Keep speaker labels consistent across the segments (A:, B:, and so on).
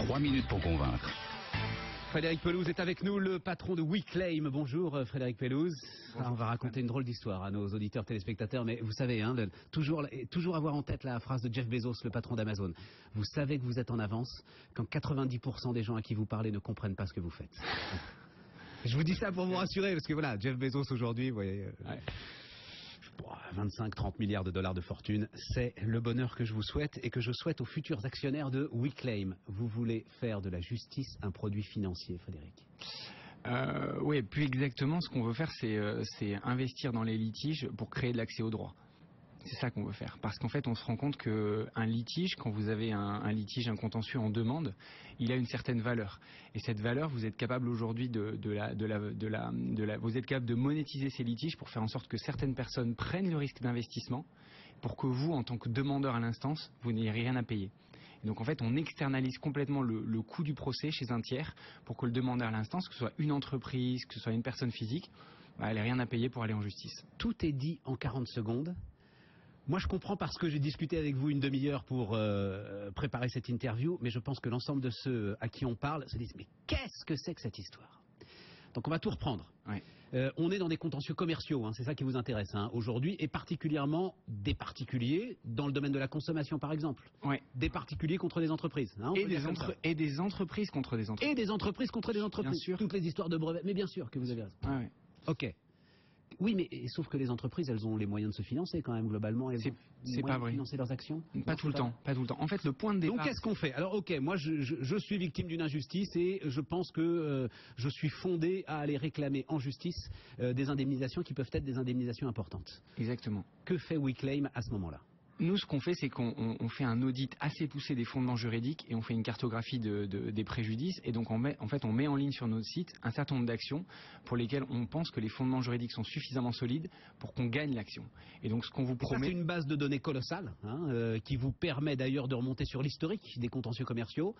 A: 3 minutes pour convaincre.
B: Frédéric Pelouse est avec nous, le patron de WeClaim. Bonjour Frédéric Pelouse.
C: Bonjour,
B: on va raconter une drôle d'histoire à nos auditeurs téléspectateurs, mais vous savez, toujours avoir en tête la phrase de Jeff Bezos, le patron d'Amazon. Vous savez que vous êtes en avance quand 90% des gens à qui vous parlez ne comprennent pas ce que vous faites. Je vous dis ça pour vous rassurer, parce que voilà, Jeff Bezos aujourd'hui, vous voyez... 25-30 milliards de dollars de fortune, c'est le bonheur que je vous souhaite et que je souhaite aux futurs actionnaires de WeClaim. Vous voulez faire de la justice un produit financier, Frédéric?
C: Oui, plus exactement, ce qu'on veut faire, c'est investir dans les litiges pour créer de l'accès au droit. C'est ça qu'on veut faire. Parce qu'en fait, on se rend compte qu'un litige, quand vous avez un litige, un contentieux en demande, il a une certaine valeur. Et cette valeur, vous êtes capable aujourd'hui vous êtes capable de monétiser ces litiges pour faire en sorte que certaines personnes prennent le risque d'investissement pour que vous, en tant que demandeur à l'instance, vous n'ayez rien à payer. Et donc en fait, on externalise complètement le coût du procès chez un tiers pour que le demandeur à l'instance, que ce soit une entreprise, que ce soit une personne physique, elle n'ait rien à payer pour aller en justice.
B: Tout est dit en 40 secondes. Moi, je comprends parce que j'ai discuté avec vous une demi-heure pour préparer cette interview, mais je pense que l'ensemble de ceux à qui on parle se disent « Mais qu'est-ce que c'est que cette histoire ?» Donc on va tout reprendre.
C: Ouais.
B: On est dans des contentieux commerciaux, c'est ça qui vous intéresse aujourd'hui, et particulièrement des particuliers dans le domaine de la consommation, par exemple.
C: Ouais.
B: Des particuliers contre des entreprises.
C: Et des entreprises contre des entreprises.
B: Et des entreprises contre des entreprises.
C: Bien sûr.
B: Toutes les histoires de brevets. Mais bien sûr que vous avez raison.
C: Ouais.
B: Ok. Oui, mais sauf que les entreprises, elles ont les moyens de se financer quand même, globalement.
C: C'est pas vrai.
B: De financer leurs actions.
C: Pas tout le temps. En fait, le point de départ...
B: Donc, qu'est-ce qu'on fait? Alors, ok, moi, je suis victime d'une injustice et je pense que je suis fondé à aller réclamer en justice des indemnisations qui peuvent être des indemnisations importantes.
C: Exactement.
B: Que fait WeClaim à ce moment-là?
C: Nous, ce qu'on fait, c'est qu'on fait un audit assez poussé des fondements juridiques et on fait une cartographie des préjudices. Et donc, on met en ligne sur notre site un certain nombre d'actions pour lesquelles on pense que les fondements juridiques sont suffisamment solides pour qu'on gagne l'action. Et donc, ce qu'on vous promet...
B: C'est une base de données colossale qui vous permet d'ailleurs de remonter sur l'historique des contentieux commerciaux.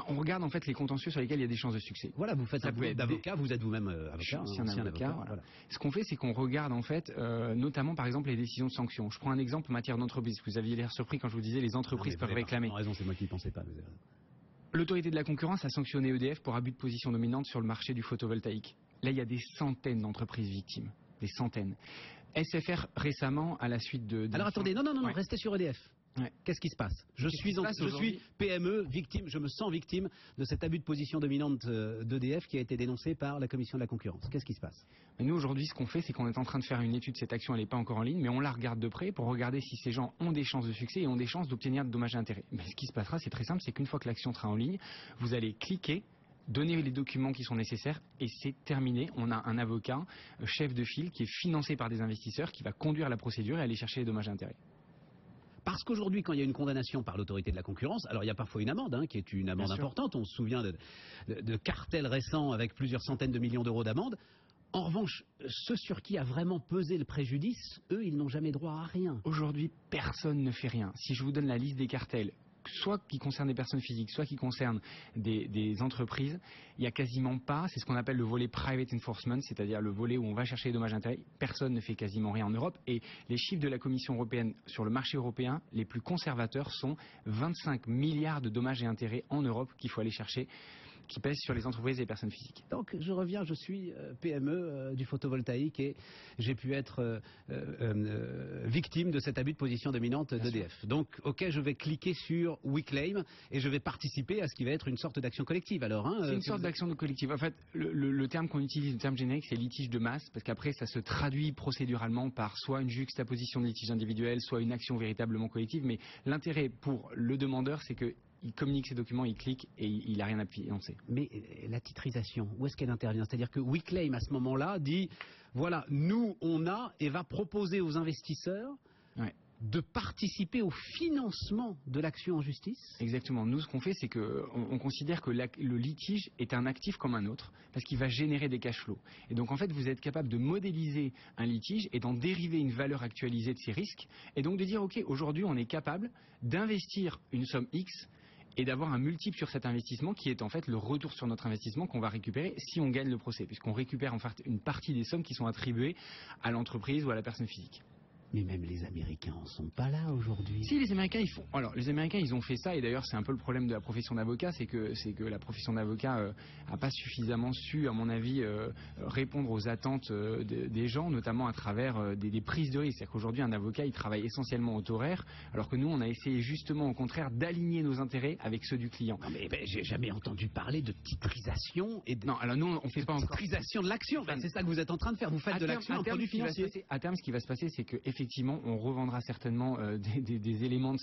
C: On regarde en fait les contentieux sur lesquels il y a des chances de succès.
B: Voilà, vous faites un boulot d'avocat, vous êtes vous-même avocat.
C: Je suis un avocat. Voilà. Ce qu'on fait, c'est qu'on regarde en fait, notamment par exemple les décisions de sanction. Je prends un exemple en matière d'entreprise. Vous aviez l'air surpris quand je vous disais les entreprises peuvent réclamer.
B: Vous avez raison, c'est moi qui ne pensais pas.
C: L'autorité de la concurrence a sanctionné EDF pour abus de position dominante sur le marché du photovoltaïque. Là, il y a des centaines d'entreprises victimes. Des centaines. SFR récemment, à la suite de...
B: Alors attendez, non, restez sur EDF. Ouais. Qu'est-ce qui se passe? Je suis PME, victime, je me sens victime de cet abus de position dominante d'EDF qui a été dénoncé par la Commission de la concurrence. Qu'est-ce qui se passe?
C: Mais nous, aujourd'hui, ce qu'on fait, c'est qu'on est en train de faire une étude. Cette action, elle n'est pas encore en ligne, mais on la regarde de près pour regarder si ces gens ont des chances de succès et ont des chances d'obtenir de dommages et intérêts. Mais ce qui se passera, c'est très simple, c'est qu'une fois que l'action sera en ligne, vous allez cliquer, donner les documents qui sont nécessaires et c'est terminé. On a un avocat, chef de file, qui est financé par des investisseurs, qui va conduire la procédure et aller chercher les dommages et intérêts.
B: Parce qu'aujourd'hui, quand il y a une condamnation par l'autorité de la concurrence, alors il y a parfois une amende, qui est une amende importante. On se souvient de cartels récents avec plusieurs centaines de millions d'euros d'amende. En revanche, ceux sur qui a vraiment pesé le préjudice, eux, ils n'ont jamais droit à rien.
C: Aujourd'hui, personne ne fait rien. Si je vous donne la liste des cartels, soit qui concerne des personnes physiques, soit qui concerne des entreprises, il n'y a quasiment pas, c'est ce qu'on appelle le volet private enforcement, c'est-à-dire le volet où on va chercher les dommages et intérêts. Personne ne fait quasiment rien en Europe et les chiffres de la Commission européenne sur le marché européen, les plus conservateurs sont 25 milliards de dommages et intérêts en Europe qu'il faut aller chercher, qui pèsent sur les entreprises et les personnes physiques.
B: Donc je reviens, je suis PME du photovoltaïque et j'ai pu être victime de cet abus de position dominante d'EDF. Donc ok, je vais cliquer sur WeClaim et je vais participer à ce qui va être une sorte d'action collective. Alors,
C: c'est une sorte d'action collective. En fait, le terme qu'on utilise, le terme générique, c'est litige de masse, parce qu'après, ça se traduit procéduralement par soit une juxtaposition de litige individuel, soit une action véritablement collective. Mais l'intérêt pour le demandeur, c'est que il communique ses documents, il clique et il n'a rien à financer.
B: Mais la titrisation, où est-ce qu'elle intervient? C'est-à-dire que WeClaim, à ce moment-là, dit, voilà, nous, on a et va proposer aux investisseurs de participer au financement de l'action en justice?
C: Exactement. Nous, ce qu'on fait, c'est qu'on considère que le litige est un actif comme un autre, parce qu'il va générer des cash flows. Et donc, en fait, vous êtes capable de modéliser un litige et d'en dériver une valeur actualisée de ces risques, et donc de dire, OK, aujourd'hui, on est capable d'investir une somme X et d'avoir un multiple sur cet investissement qui est en fait le retour sur notre investissement qu'on va récupérer si on gagne le procès, puisqu'on récupère en fait une partie des sommes qui sont attribuées à l'entreprise ou à la personne physique.
B: Mais même les Américains en sont pas là aujourd'hui.
C: Si, les Américains, les Américains, ils ont fait ça, et d'ailleurs, c'est un peu le problème de la profession d'avocat, c'est que la profession d'avocat a pas suffisamment su, à mon avis, répondre aux attentes des gens, notamment à travers des prises de risque. C'est-à-dire qu'aujourd'hui, un avocat, il travaille essentiellement au taux horaire, alors que nous, on a essayé justement, au contraire, d'aligner nos intérêts avec ceux du client.
B: Non mais j'ai jamais entendu parler de titrisation et de...
C: Non, alors nous, on fait pas encore
B: titrisation de l'action. C'est ça que vous êtes en train de faire. Vous faites de l'action un produit financier.
C: À terme, ce qui va se passer, c'est que effectivement, on revendra certainement des éléments de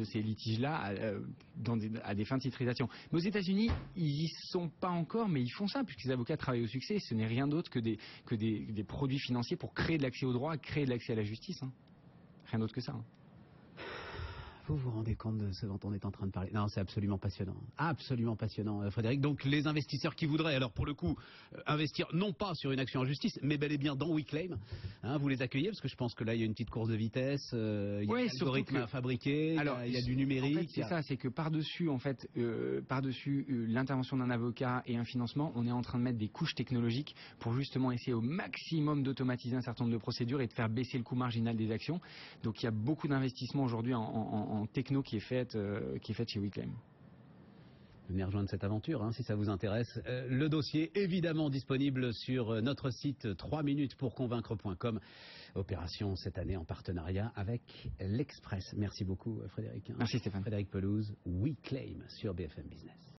C: ces litiges-là à des fins de titrisation. Mais aux États-Unis, ils y sont pas encore, mais ils font ça puisque les avocats travaillent au succès. Ce n'est rien d'autre que des produits financiers pour créer de l'accès au droit, créer de l'accès à la justice. Hein. Rien d'autre que ça. Hein.
B: Vous vous rendez compte de ce dont on est en train de parler? Non, c'est absolument passionnant, Frédéric. Donc les investisseurs qui voudraient, alors pour le coup, investir non pas sur une action en justice, mais bel et bien dans WeClaim, hein, vous les accueillez, parce que je pense que là il y a une petite course de vitesse, il y a un algorithme à fabriquer, il y a du numérique.
C: En fait, c'est ça, c'est que par-dessus l'intervention d'un avocat et un financement, on est en train de mettre des couches technologiques pour justement essayer au maximum d'automatiser un certain nombre de procédures et de faire baisser le coût marginal des actions. Donc il y a beaucoup d'investissements aujourd'hui en techno qui est faite chez WeClaim.
B: Venez rejoindre cette aventure hein, si ça vous intéresse. Le dossier évidemment disponible sur notre site 3minutespourconvaincre.com. Opération cette année en partenariat avec l'Express. Merci beaucoup Frédéric.
C: Merci Stéphane.
B: Frédéric Pelouse, WeClaim sur BFM Business.